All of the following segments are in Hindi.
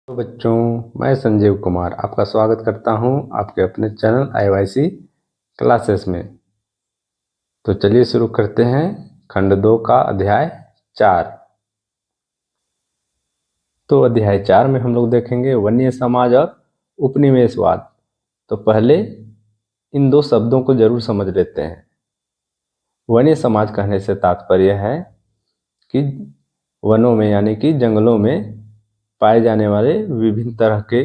तो बच्चों, मैं संजीव कुमार आपका स्वागत करता हूं आपके अपने चैनल आईवाईसी क्लासेस में। तो चलिए शुरू करते हैं खंड 2 का अध्याय 4। तो अध्याय 4 में हम लोग देखेंगे वन्य समाज और उपनिवेशवाद। तो पहले इन दो शब्दों को जरूर समझ लेते हैं। वन्य समाज कहने से तात्पर्य है कि वनों में यानी कि जंगलों में पाए जाने वाले विभिन्न तरह के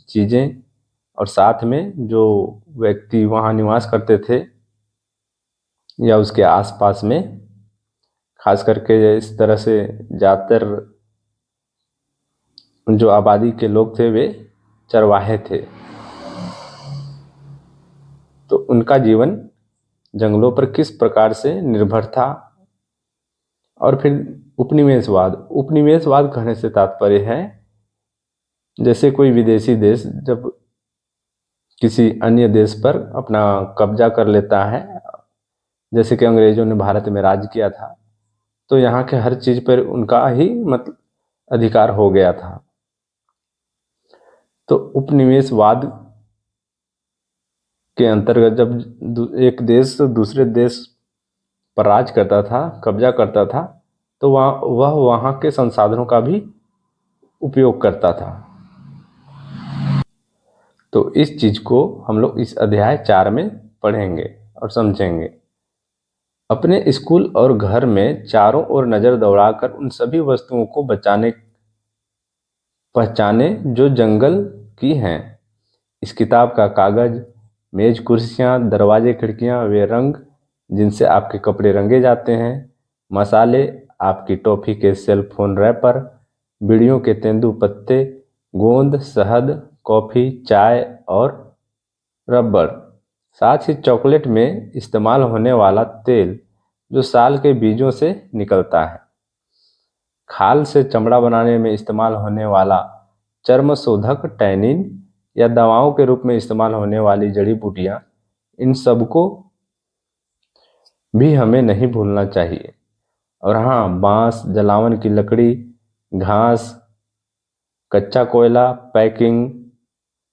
चीज़ें और साथ में जो व्यक्ति वहाँ निवास करते थे या उसके आसपास में, खास करके इस तरह से ज़्यादातर जो आबादी के लोग थे वे चरवाहे थे। तो उनका जीवन जंगलों पर किस प्रकार से निर्भर था। और फिर उपनिवेशवाद कहने से तात्पर्य है जैसे कोई विदेशी देश जब किसी अन्य देश पर अपना कब्जा कर लेता है, जैसे कि अंग्रेजों ने भारत में राज किया था, तो यहाँ के हर चीज पर उनका ही मतलब अधिकार हो गया था। तो उपनिवेशवाद के अंतर्गत जब एक देश दूसरे देश पर राज करता था, कब्जा करता था, तो वह वहाँ के संसाधनों का भी उपयोग करता था। तो इस चीज को हम लोग इस अध्याय 4 में पढ़ेंगे और समझेंगे। अपने स्कूल और घर में चारों ओर नजर दौड़ाकर उन सभी वस्तुओं को पहचाने जो जंगल की हैं। इस किताब का कागज, मेज, कुर्सियां, दरवाजे, खिड़कियां, वे रंग जिनसे आपके कपड़े रंगे जाते हैं, मसाले, आपकी टॉफी के सेल फोन रैपर, बीड़ियों के तेंदू पत्ते, गोंद, शहद, कॉफी, चाय और रबड़, साथ ही चॉकलेट में इस्तेमाल होने वाला तेल जो साल के बीजों से निकलता है, खाल से चमड़ा बनाने में इस्तेमाल होने वाला चर्म शोधक टैनिन या दवाओं के रूप में इस्तेमाल होने वाली जड़ी बूटियां, इन सबको भी हमें नहीं भूलना चाहिए। और हाँ, बांस, जलावन की लकड़ी, घास, कच्चा कोयला, पैकिंग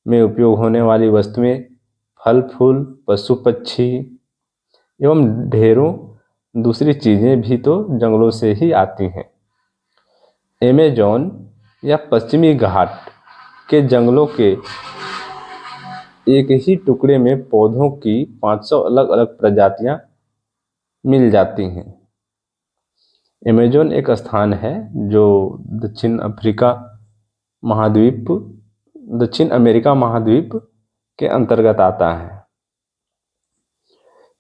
में उपयोग होने वाली वस्तुएं, फल फूल, पशु पक्षी एवं ढेरों दूसरी चीजें भी तो जंगलों से ही आती हैं। अमेज़न या पश्चिमी घाट के जंगलों के एक ही टुकड़े में पौधों की 500 अलग अलग प्रजातियां मिल जाती हैं। अमेज़न एक स्थान है जो दक्षिण अमेरिका महाद्वीप के अंतर्गत आता है।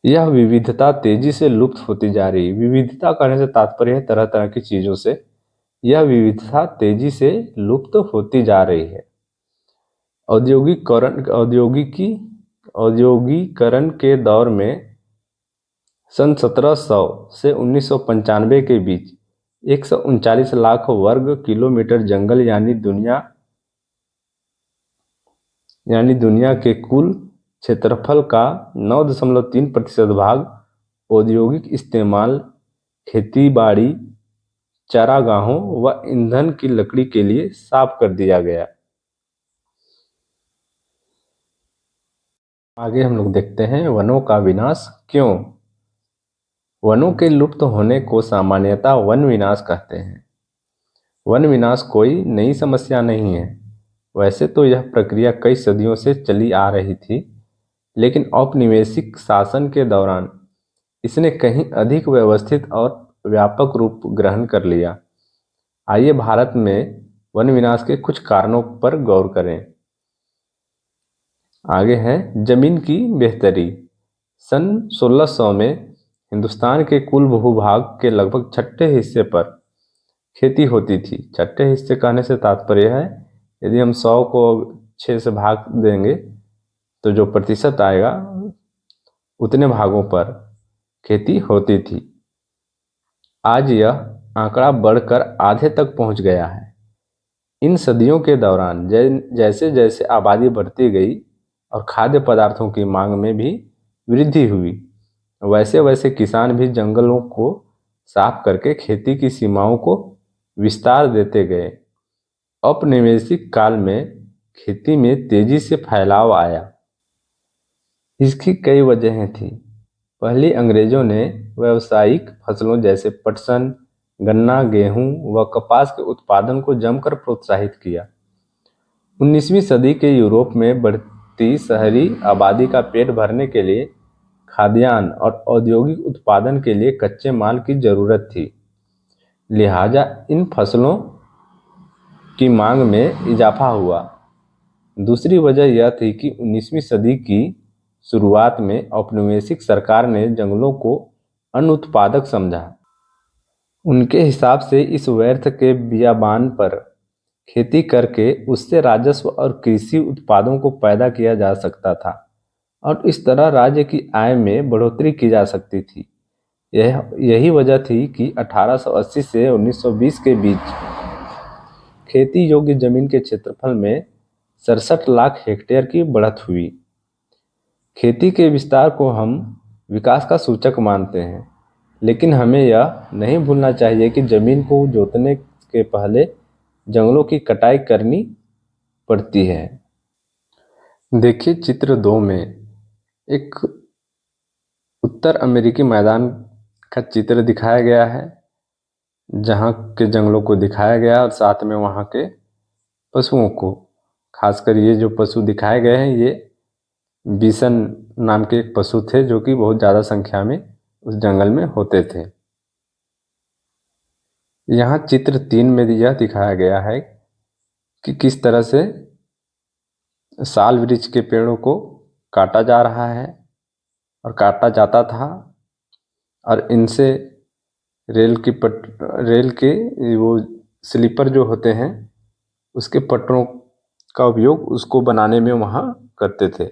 यह विविधता तेजी से लुप्त होती जा रही। विविधता करने से तात्पर्य है तरह तरह की चीजों से। यह विविधता तेजी से लुप्त होती जा रही है। औद्योगिकीकरण के दौर में सन 1700 से 1995 के बीच 139 लाख वर्ग किलोमीटर जंगल यानी दुनिया के कुल क्षेत्रफल का 9.3% भाग औद्योगिक इस्तेमाल, खेती बाड़ी, चारागाहों व ईंधन की लकड़ी के लिए साफ कर दिया गया। आगे हम लोग देखते हैं वनों का विनाश क्यों। वनों के लुप्त होने को सामान्यतः वन विनाश कहते हैं। वन विनाश कोई नई समस्या नहीं है। वैसे तो यह प्रक्रिया कई सदियों से चली आ रही थी, लेकिन औपनिवेशिक शासन के दौरान इसने कहीं अधिक व्यवस्थित और व्यापक रूप ग्रहण कर लिया। आइए भारत में वन विनाश के कुछ कारणों पर गौर करें। आगे है जमीन की बेहतरी। सन 1600 में हिंदुस्तान के कुल भूभाग के लगभग छठे हिस्से पर खेती होती थी। छठे हिस्से कहने से तात्पर्य है यदि हम 100 को 6 से भाग देंगे तो जो प्रतिशत आएगा उतने भागों पर खेती होती थी। आज यह आंकड़ा बढ़कर आधे तक पहुंच गया है। इन सदियों के दौरान जैसे जैसे आबादी बढ़ती गई और खाद्य पदार्थों की मांग में भी वृद्धि हुई, वैसे वैसे किसान भी जंगलों को साफ करके खेती की सीमाओं को विस्तार देते गए। औपनिवेशिक काल में खेती में तेजी से फैलाव आया। इसकी कई वजहें थीं। पहली, अंग्रेजों ने व्यावसायिक फसलों जैसे पटसन, गन्ना, गेहूं व कपास के उत्पादन को जमकर प्रोत्साहित किया। 19वीं सदी के यूरोप में बढ़ती शहरी आबादी का पेट भरने के लिए खाद्यान्न और औद्योगिक उत्पादन के लिए कच्चे माल की जरूरत थी। लिहाजा इन फसलों की मांग में इजाफा हुआ। दूसरी वजह यह थी कि 19वीं सदी की शुरुआत में औपनिवेशिक सरकार ने जंगलों को अनुत्पादक समझा। उनके हिसाब से इस व्यर्थ के बियाबान पर खेती करके उससे राजस्व और कृषि उत्पादों को पैदा किया जा सकता था और इस तरह राज्य की आय में बढ़ोतरी की जा सकती थी। यही वजह थी कि 1880 से 1920 के बीच खेती योग्य जमीन के क्षेत्रफल में 67 लाख हेक्टेयर की बढ़त हुई। खेती के विस्तार को हम विकास का सूचक मानते हैं, लेकिन हमें यह नहीं भूलना चाहिए कि जमीन को जोतने के पहले जंगलों की कटाई करनी पड़ती है। देखिए चित्र 2 में एक उत्तर अमेरिकी मैदान का चित्र दिखाया गया है, जहाँ के जंगलों को दिखाया गया और साथ में वहाँ के पशुओं को। खासकर ये जो पशु दिखाए गए हैं, ये बिसन नाम के एक पशु थे जो कि बहुत ज़्यादा संख्या में उस जंगल में होते थे। यहाँ चित्र 3 में यह दिखाया गया है कि किस तरह से साल वृक्ष के पेड़ों को काटा जा रहा है और काटा जाता था और इनसे रेल के वो स्लीपर जो होते हैं उसके पटरों का उपयोग उसको बनाने में वहाँ करते थे,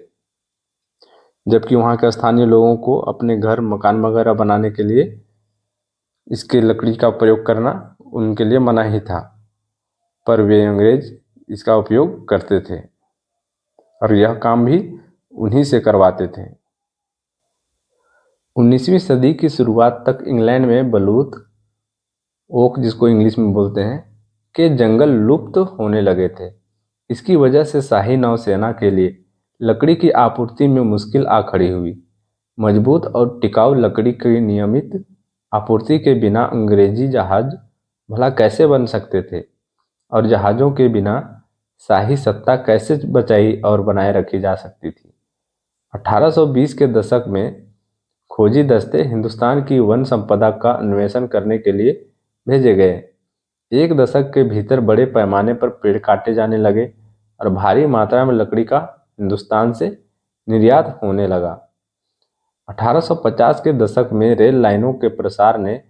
जबकि वहाँ के स्थानीय लोगों को अपने घर मकान वगैरह बनाने के लिए इसके लकड़ी का प्रयोग करना उनके लिए मना ही था, पर वे अंग्रेज इसका उपयोग करते थे और यह काम भी उन्हीं से करवाते थे। 19वीं सदी की शुरुआत तक इंग्लैंड में बलूत ओक, जिसको इंग्लिश में बोलते हैं, के जंगल लुप्त होने लगे थे। इसकी वजह से शाही नौसेना के लिए लकड़ी की आपूर्ति में मुश्किल आ खड़ी हुई। मजबूत और टिकाऊ लकड़ी की नियमित आपूर्ति के बिना अंग्रेजी जहाज भला कैसे बन सकते थे और जहाज़ों के बिना शाही सत्ता कैसे बचाई और बनाए रखी जा सकती थी। 1820 के दशक में खोजी दस्ते हिंदुस्तान की वन संपदा का अन्वेषण करने के लिए भेजे गए। एक दशक के भीतर बड़े पैमाने पर पेड़ काटे जाने लगे और भारी मात्रा में लकड़ी का हिंदुस्तान से निर्यात होने लगा। 1850 के दशक में रेल लाइनों के प्रसार ने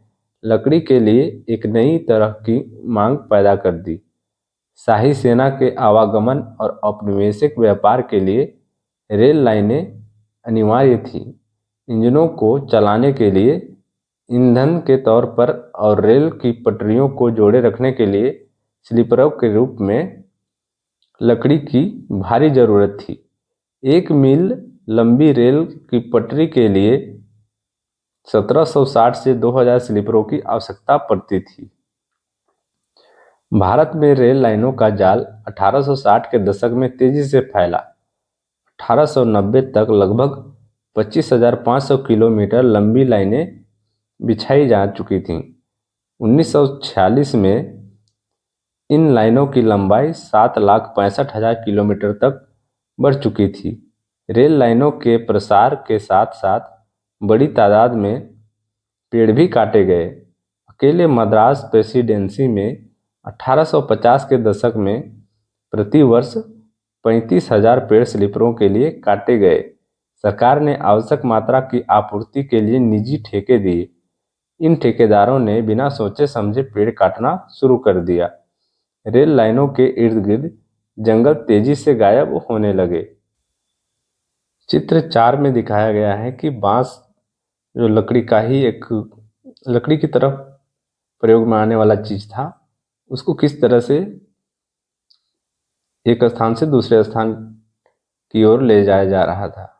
लकड़ी के लिए एक नई तरह की मांग पैदा कर दी। शाही सेना के आवागमन और औपनिवेशिक व्यापार के लिए रेल लाइनें अनिवार्य थीं। इंजनों को चलाने के लिए ईंधन के तौर पर और रेल की पटरियों को जोड़े रखने के लिए स्लीपरों के रूप में लकड़ी की भारी जरूरत थी। 1 मील लंबी रेल की पटरी के लिए 1760 से 2000 स्लीपरों की आवश्यकता पड़ती थी। भारत में रेल लाइनों का जाल 1860 के दशक में तेजी से फैला। 1890 तक लगभग 25,500 किलोमीटर लंबी लाइनें बिछाई जा चुकी थीं। 1946 में इन लाइनों की लंबाई 7,65,000 किलोमीटर तक बढ़ चुकी थी। रेल लाइनों के प्रसार के साथ साथ बड़ी तादाद में पेड़ भी काटे गए। अकेले मद्रास प्रेसिडेंसी में 1850 के दशक में प्रति वर्ष 35,000 पेड़ स्लीपरों के लिए काटे गए। सरकार ने आवश्यक मात्रा की आपूर्ति के लिए निजी ठेके दिए। इन ठेकेदारों ने बिना सोचे समझे पेड़ काटना शुरू कर दिया। रेल लाइनों के इर्द गिर्द जंगल तेजी से गायब होने लगे। चित्र 4 में दिखाया गया है कि बांस जो लकड़ी का ही एक लकड़ी की तरफ प्रयोग में आने वाला चीज था, उसको किस तरह से एक स्थान से दूसरे स्थान की ओर ले जाया जा रहा था।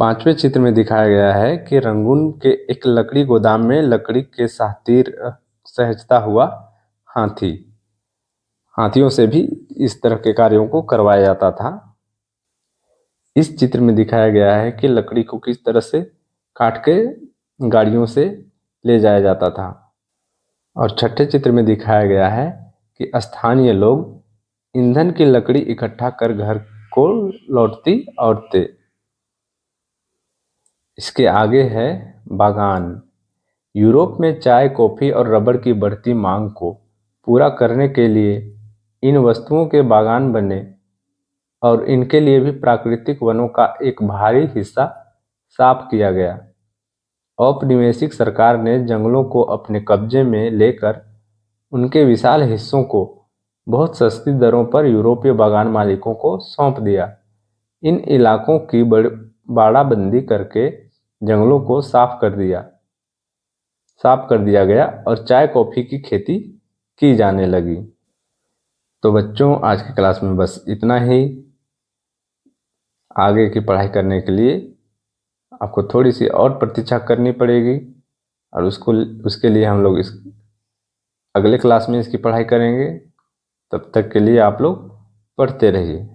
5वें चित्र में दिखाया गया है कि रंगून के एक लकड़ी गोदाम में लकड़ी के सहजता हुआ हाथी। हाथियों से भी इस तरह के कार्यों को करवाया जाता था। इस चित्र में दिखाया गया है कि लकड़ी को किस तरह से काट के गाड़ियों से ले जाया जाता था। और छठे चित्र में दिखाया गया है कि स्थानीय लोग ईंधन की लकड़ी इकट्ठा कर घर को लौटती औरतें। इसके आगे है बागान। यूरोप में चाय, कॉफी और रबड़ की बढ़ती मांग को पूरा करने के लिए इन वस्तुओं के बागान बने और इनके लिए भी प्राकृतिक वनों का एक भारी हिस्सा साफ किया गया। औपनिवेशिक सरकार ने जंगलों को अपने कब्जे में लेकर उनके विशाल हिस्सों को बहुत सस्ती दरों पर यूरोपीय बागान मालिकों को सौंप दिया। इन इलाकों की बाड़ाबंदी करके जंगलों को साफ कर दिया गया और चाय कॉफी की खेती की जाने लगी। तो बच्चों, आज की क्लास में बस इतना ही। आगे की पढ़ाई करने के लिए आपको थोड़ी सी और प्रतीक्षा करनी पड़ेगी और उसके लिए हम लोग इस अगले क्लास में इसकी पढ़ाई करेंगे। तब तक के लिए आप लोग पढ़ते रहिए।